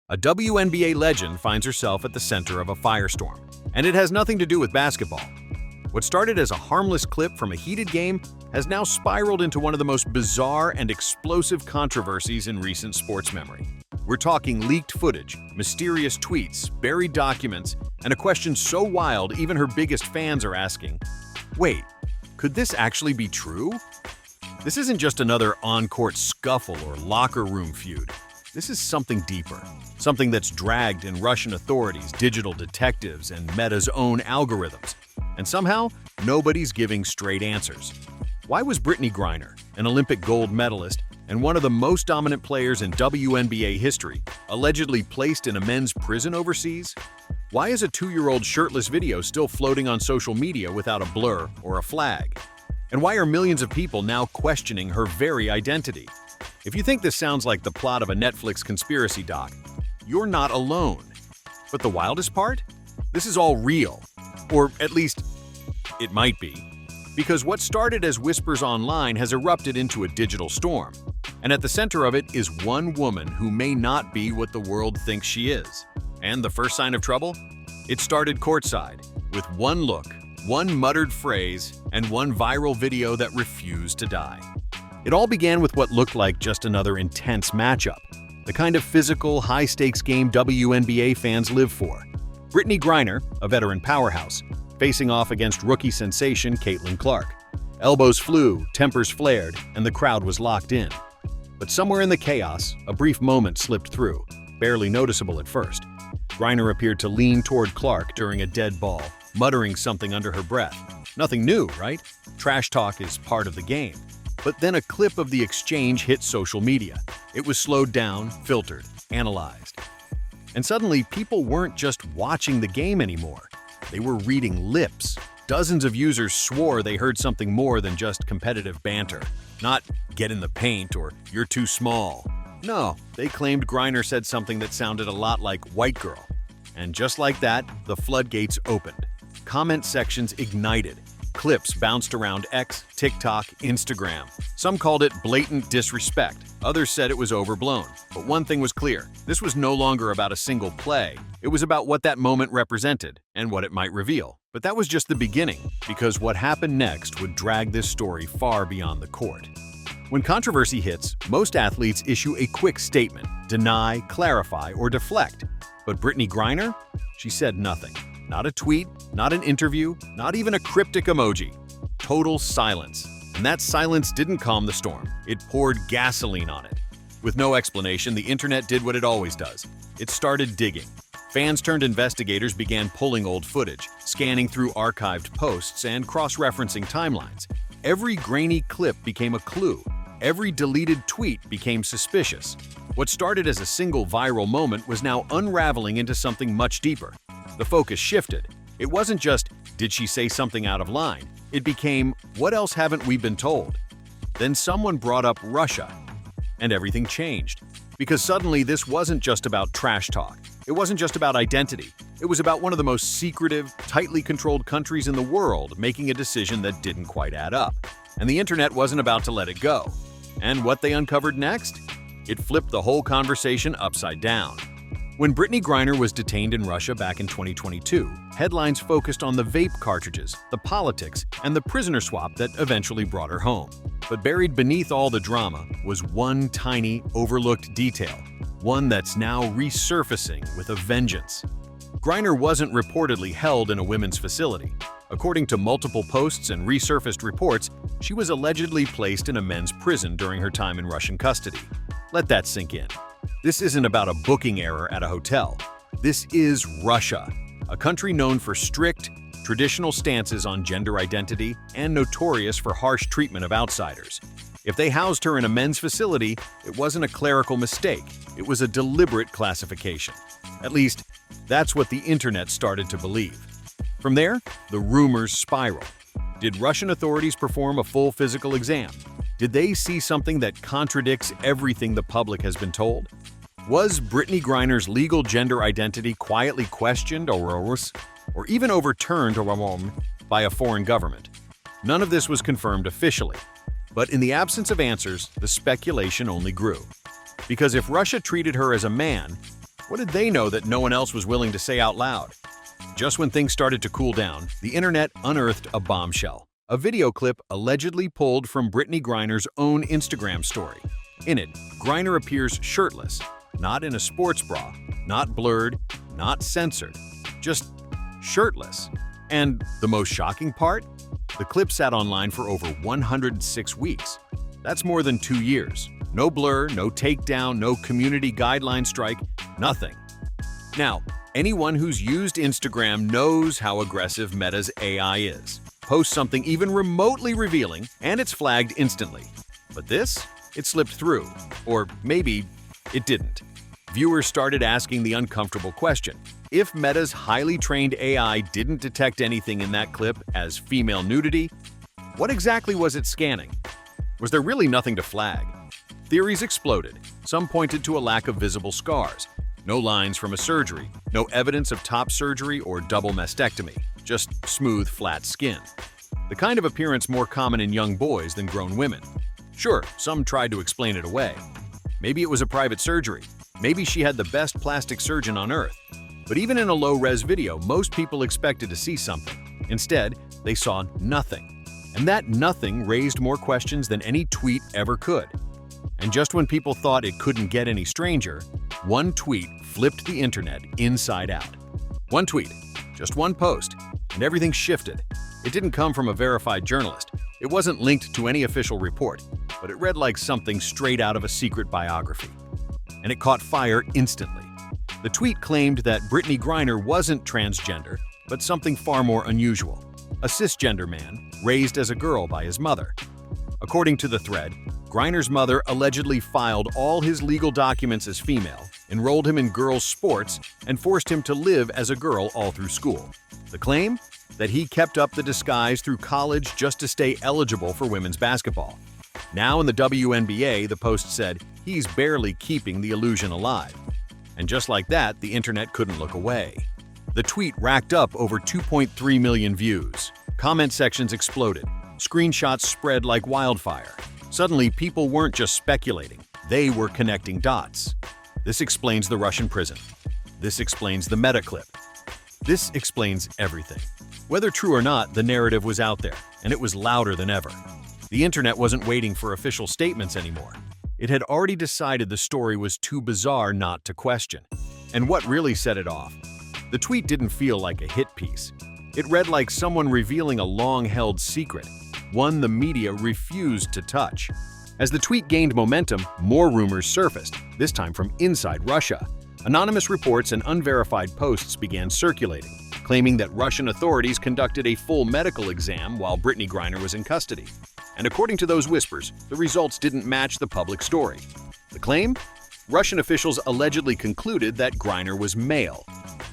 A WNBA legend finds herself at the center of a firestorm, and it has nothing to do with basketball. What started as a harmless clip from a heated game has now spiraled into one of the most bizarre and explosive controversies in recent sports memory. We're talking leaked footage, mysterious tweets, buried documents, and a question so wild even her biggest fans are asking, wait, could this actually be true? This isn't just another on-court scuffle or locker room feud. This is something deeper, something that's dragged in Russian authorities, digital detectives, and Meta's own algorithms. And somehow, nobody's giving straight answers. Why was Brittney Griner, an Olympic gold medalist and one of the most dominant players in WNBA history, allegedly placed in a men's prison overseas? Why is a 2-year-old shirtless video still floating on social media without a blur or a flag? And why are millions of people now questioning her very identity? If you think this sounds like the plot of a Netflix conspiracy doc, you're not alone. But the wildest part? This is all real. Or at least, it might be. Because what started as whispers online has erupted into a digital storm. And at the center of it is one woman who may not be what the world thinks she is. And the first sign of trouble? It started courtside, with one look, one muttered phrase, and one viral video that refused to die. It all began with what looked like just another intense matchup, the kind of physical, high-stakes game WNBA fans live for. Brittney Griner, a veteran powerhouse, facing off against rookie sensation Caitlin Clark. Elbows flew, tempers flared, and the crowd was locked in. But somewhere in the chaos, a brief moment slipped through, barely noticeable at first. Griner appeared to lean toward Clark during a dead ball, muttering something under her breath. Nothing new, right? Trash talk is part of the game. But then a clip of the exchange hit social media. It was slowed down, filtered, analyzed. And suddenly, people weren't just watching the game anymore. They were reading lips. Dozens of users swore they heard something more than just competitive banter. Not, get in the paint or you're too small. No, they claimed Griner said something that sounded a lot like white girl. And just like that, the floodgates opened. Comment sections ignited. Clips bounced around X, TikTok, Instagram. Some called it blatant disrespect. Others said it was overblown. But one thing was clear. This was no longer about a single play. It was about what that moment represented and what it might reveal. But that was just the beginning, because what happened next would drag this story far beyond the court. When controversy hits, most athletes issue a quick statement, deny, clarify, or deflect. But Brittney Griner? She said nothing. Not a tweet, not an interview, not even a cryptic emoji. Total silence. And that silence didn't calm the storm. It poured gasoline on it. With no explanation, the internet did what it always does. It started digging. Fans turned investigators began pulling old footage, scanning through archived posts and cross-referencing timelines. Every grainy clip became a clue. Every deleted tweet became suspicious. What started as a single viral moment was now unraveling into something much deeper. The focus shifted. It wasn't just, did she say something out of line? It became, what else haven't we been told? Then someone brought up Russia, and everything changed. Because suddenly this wasn't just about trash talk. It wasn't just about identity. It was about one of the most secretive, tightly controlled countries in the world making a decision that didn't quite add up. And the internet wasn't about to let it go. And what they uncovered next? It flipped the whole conversation upside down. When Brittney Griner was detained in Russia back in 2022, headlines focused on the vape cartridges, the politics, and the prisoner swap that eventually brought her home. But buried beneath all the drama was one tiny, overlooked detail, one that's now resurfacing with a vengeance. Griner wasn't reportedly held in a women's facility. According to multiple posts and resurfaced reports, she was allegedly placed in a men's prison during her time in Russian custody. Let that sink in. This isn't about a booking error at a hotel. This is Russia, a country known for strict, traditional stances on gender identity and notorious for harsh treatment of outsiders. If they housed her in a men's facility, it wasn't a clerical mistake. It was a deliberate classification. At least, that's what the internet started to believe. From there, the rumors spiral. Did Russian authorities perform a full physical exam? Did they see something that contradicts everything the public has been told? Was Brittney Griner's legal gender identity quietly questioned or even overturned by a foreign government? None of this was confirmed officially. But in the absence of answers, the speculation only grew. Because if Russia treated her as a man, What did they know that no one else was willing to say out loud? Just when things started to cool down, the internet unearthed a bombshell. A video clip allegedly pulled from Brittney Griner's own Instagram story. In it, Griner appears shirtless, not in a sports bra, not blurred, not censored, just shirtless. And the most shocking part? The clip sat online for over 106 weeks. That's more than 2 years. No blur, no takedown, no community guideline strike, nothing. Now, anyone who's used Instagram knows how aggressive Meta's AI is. Post something even remotely revealing, and it's flagged instantly. But this? It slipped through. Or maybe it didn't. Viewers started asking the uncomfortable question. If Meta's highly trained AI didn't detect anything in that clip as female nudity, what exactly was it scanning? Was there really nothing to flag? Theories exploded. Some pointed to a lack of visible scars. No lines from a surgery, no evidence of top surgery or double mastectomy, just smooth, flat skin. The kind of appearance more common in young boys than grown women. Sure, some tried to explain it away. Maybe it was a private surgery. Maybe she had the best plastic surgeon on earth. But even in a low-res video, most people expected to see something. Instead, they saw nothing. And that nothing raised more questions than any tweet ever could. And just when people thought it couldn't get any stranger, one tweet flipped the internet inside out. One tweet, just one post, and everything shifted. It didn't come from a verified journalist. It wasn't linked to any official report, but it read like something straight out of a secret biography. And it caught fire instantly. The tweet claimed that Brittney Griner wasn't transgender, but something far more unusual. A cisgender man, raised as a girl by his mother. According to the thread, Griner's mother allegedly filed all his legal documents as female, enrolled him in girls' sports, and forced him to live as a girl all through school. The claim? That he kept up the disguise through college just to stay eligible for women's basketball. Now in the WNBA, the post said, he's barely keeping the illusion alive. And just like that, the internet couldn't look away. The tweet racked up over 2.3 million views. Comment sections exploded. Screenshots spread like wildfire. Suddenly, people weren't just speculating. They were connecting dots. This explains the Russian prison. This explains the Meta clip. This explains everything. Whether true or not, the narrative was out there, and it was louder than ever. The internet wasn't waiting for official statements anymore. It had already decided the story was too bizarre not to question. And what really set it off? The tweet didn't feel like a hit piece. It read like someone revealing a long-held secret, one the media refused to touch. As the tweet gained momentum, more rumors surfaced, this time from inside Russia. Anonymous reports and unverified posts began circulating, claiming that Russian authorities conducted a full medical exam while Brittney Griner was in custody. And according to those whispers, the results didn't match the public story. The claim? Russian officials allegedly concluded that Griner was male.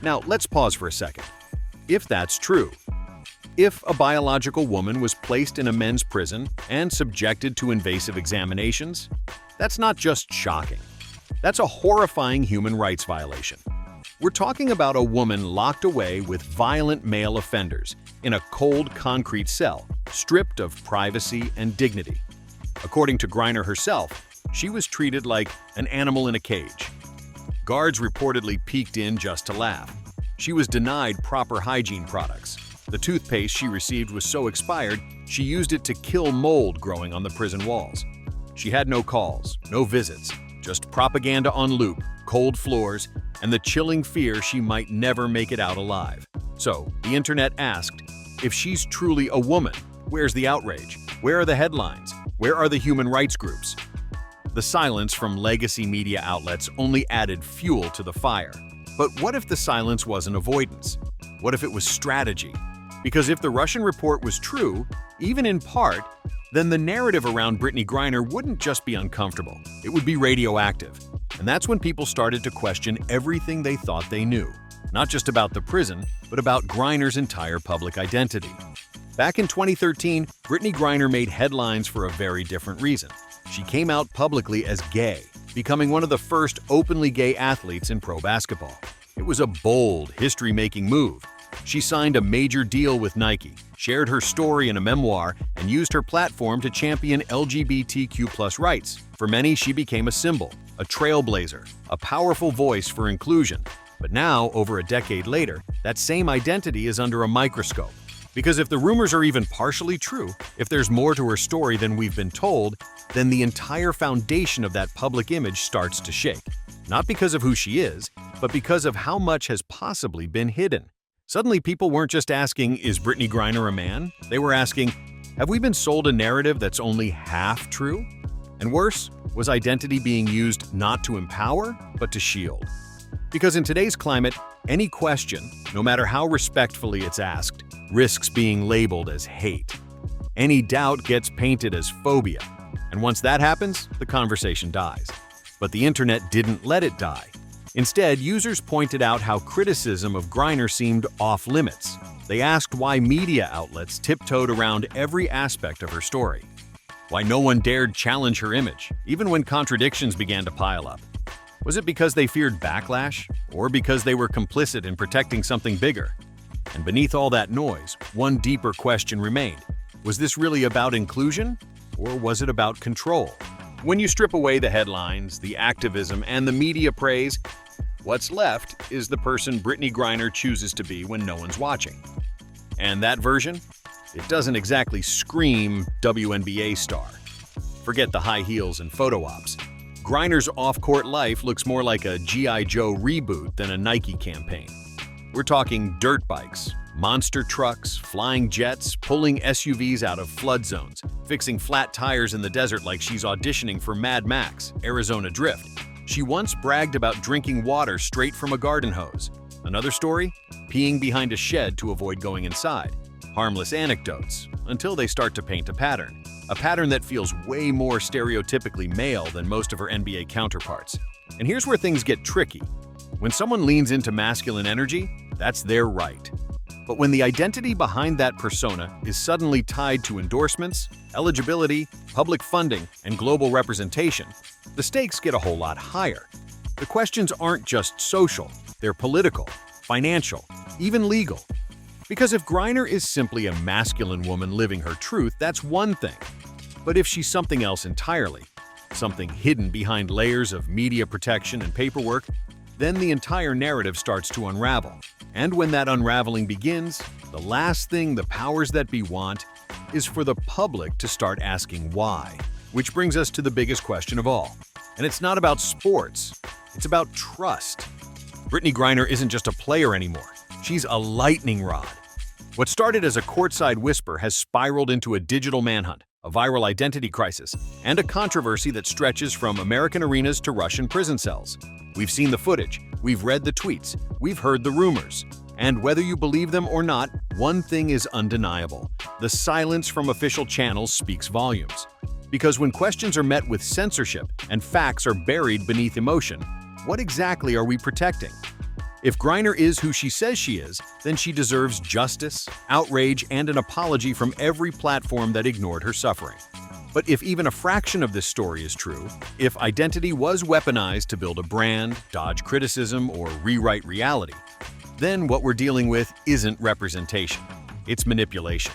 Now, let's pause for a second. If that's true, if a biological woman was placed in a men's prison and subjected to invasive examinations, that's not just shocking. That's a horrifying human rights violation. We're talking about a woman locked away with violent male offenders in a cold concrete cell, stripped of privacy and dignity. According to Griner herself, she was treated like an animal in a cage. Guards reportedly peeked in just to laugh. She was denied proper hygiene products. The toothpaste she received was so expired, she used it to kill mold growing on the prison walls. She had no calls, no visits, just propaganda on loop, cold floors, and the chilling fear she might never make it out alive. So, the internet asked, if she's truly a woman, where's the outrage? Where are the headlines? Where are the human rights groups? The silence from legacy media outlets only added fuel to the fire. But what if the silence wasn't avoidance? What if it was strategy? Because if the Russian report was true, even in part, then the narrative around Brittney Griner wouldn't just be uncomfortable, it would be radioactive. And that's when people started to question everything they thought they knew, not just about the prison, but about Griner's entire public identity. Back in 2013, Brittney Griner made headlines for a very different reason. She came out publicly as gay, becoming one of the first openly gay athletes in pro basketball. It was a bold, history-making move. She signed a major deal with Nike, shared her story in a memoir, and used her platform to champion LGBTQ+ rights. For many, she became a symbol, a trailblazer, a powerful voice for inclusion. But now, over a decade later, that same identity is under a microscope. Because if the rumors are even partially true, if there's more to her story than we've been told, then the entire foundation of that public image starts to shake. Not because of who she is, but because of how much has possibly been hidden. Suddenly, people weren't just asking, is Brittney Griner a man? They were asking, have we been sold a narrative that's only half true? And worse, was identity being used not to empower, but to shield? Because in today's climate, any question, no matter how respectfully it's asked, risks being labeled as hate. Any doubt gets painted as phobia. And once that happens, the conversation dies. But the internet didn't let it die. Instead, users pointed out how criticism of Griner seemed off-limits. They asked why media outlets tiptoed around every aspect of her story. Why no one dared challenge her image, even when contradictions began to pile up. Was it because they feared backlash, or because they were complicit in protecting something bigger? And beneath all that noise, one deeper question remained. Was this really about inclusion, or was it about control? When you strip away the headlines, the activism, and the media praise, what's left is the person Brittney Griner chooses to be when no one's watching. And that version? It doesn't exactly scream WNBA star. Forget the high heels and photo ops. Griner's off-court life looks more like a G.I. Joe reboot than a Nike campaign. We're talking dirt bikes, monster trucks, flying jets, pulling SUVs out of flood zones, fixing flat tires in the desert like she's auditioning for Mad Max, Arizona Drift. She once bragged about drinking water straight from a garden hose. Another story? Peeing behind a shed to avoid going inside. Harmless anecdotes, until they start to paint a pattern that feels way more stereotypically male than most of her NBA counterparts. And here's where things get tricky. When someone leans into masculine energy, that's their right. But when the identity behind that persona is suddenly tied to endorsements, eligibility, public funding, and global representation, the stakes get a whole lot higher. The questions aren't just social, they're political, financial, even legal. Because if Griner is simply a masculine woman living her truth, that's one thing. But if she's something else entirely, something hidden behind layers of media protection and paperwork, then the entire narrative starts to unravel. And when that unraveling begins, the last thing the powers that be want is for the public to start asking why. Which brings us to the biggest question of all. And it's not about sports, it's about trust. Brittney Griner isn't just a player anymore, she's a lightning rod. What started as a courtside whisper has spiraled into a digital manhunt, a viral identity crisis, and a controversy that stretches from American arenas to Russian prison cells. We've seen the footage, we've read the tweets, we've heard the rumors. And whether you believe them or not, one thing is undeniable. The silence from official channels speaks volumes. Because when questions are met with censorship and facts are buried beneath emotion, what exactly are we protecting? If Griner is who she says she is, then she deserves justice, outrage, and an apology from every platform that ignored her suffering. But if even a fraction of this story is true, if identity was weaponized to build a brand, dodge criticism, or rewrite reality, then what we're dealing with isn't representation, it's manipulation.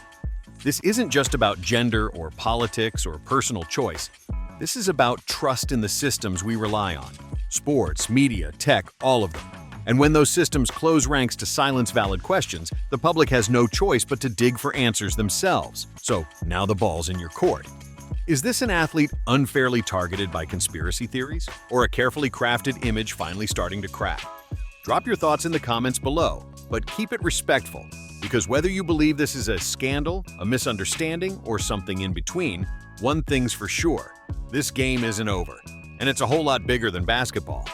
This isn't just about gender or politics or personal choice. This is about trust in the systems we rely on. Sports, media, tech, all of them. And when those systems close ranks to silence valid questions, the public has no choice but to dig for answers themselves. So now the ball's in your court. Is this an athlete unfairly targeted by conspiracy theories? Or a carefully crafted image finally starting to crack? Drop your thoughts in the comments below, but keep it respectful. Because whether you believe this is a scandal, a misunderstanding, or something in between, one thing's for sure. This game isn't over. And it's a whole lot bigger than basketball.